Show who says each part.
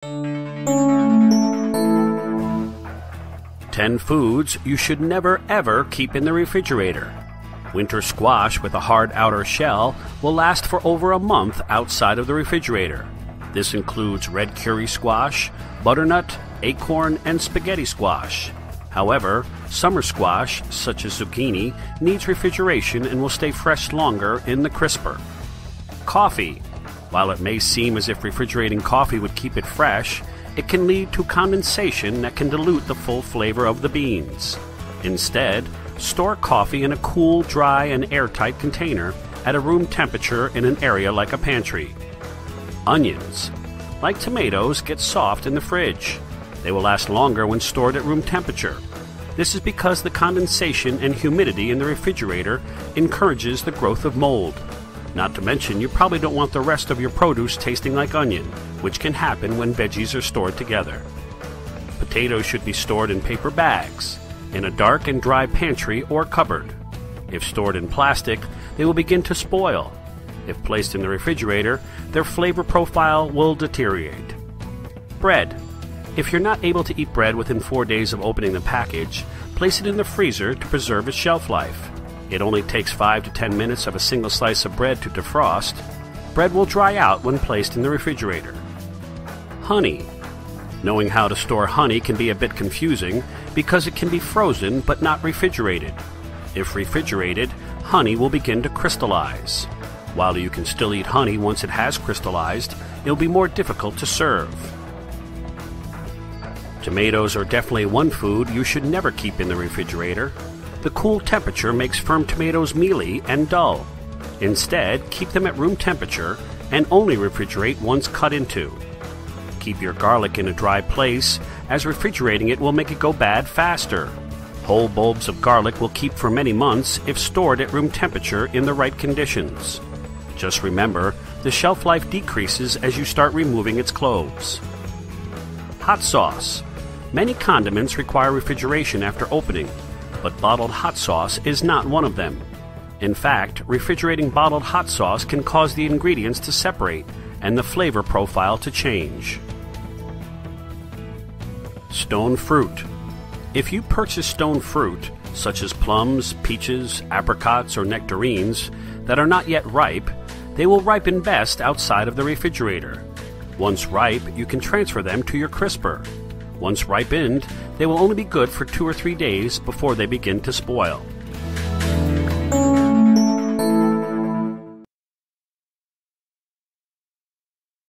Speaker 1: 10 foods you should never ever keep in the refrigerator. Winter squash with a hard outer shell will last for over a month outside of the refrigerator. This includes red curry squash, butternut, acorn, and spaghetti squash. However, summer squash, such as zucchini, needs refrigeration and will stay fresh longer in the crisper. Coffee. While it may seem as if refrigerating coffee would keep it fresh, it can lead to condensation that can dilute the full flavor of the beans. Instead, store coffee in a cool, dry, and airtight container at a room temperature in an area like a pantry. Onions. Like tomatoes, get soft in the fridge. They will last longer when stored at room temperature. This is because the condensation and humidity in the refrigerator encourages the growth of mold. Not to mention, you probably don't want the rest of your produce tasting like onion, which can happen when veggies are stored together. Potatoes should be stored in paper bags, in a dark and dry pantry or cupboard. If stored in plastic, they will begin to spoil. If placed in the refrigerator, their flavor profile will deteriorate. Bread. If you're not able to eat bread within 4 days of opening the package, place it in the freezer to preserve its shelf life. It only takes 5 to 10 minutes of a single slice of bread to defrost. Bread will dry out when placed in the refrigerator. Honey. Knowing how to store honey can be a bit confusing because it can be frozen but not refrigerated. If refrigerated, honey will begin to crystallize. While you can still eat honey once it has crystallized, it will be more difficult to serve. Tomatoes are definitely one food you should never keep in the refrigerator. The cool temperature makes firm tomatoes mealy and dull. Instead, keep them at room temperature and only refrigerate once cut into. Keep your garlic in a dry place, as refrigerating it will make it go bad faster. Whole bulbs of garlic will keep for many months if stored at room temperature in the right conditions. Just remember, the shelf life decreases as you start removing its cloves. Hot sauce. Many condiments require refrigeration after opening, but bottled hot sauce is not one of them. In fact, refrigerating bottled hot sauce can cause the ingredients to separate and the flavor profile to change. Stone fruit. If you purchase stone fruit, such as plums, peaches, apricots, or nectarines, that are not yet ripe, they will ripen best outside of the refrigerator. Once ripe, you can transfer them to your crisper. Once ripened, they will only be good for 2 or 3 days before they begin to spoil.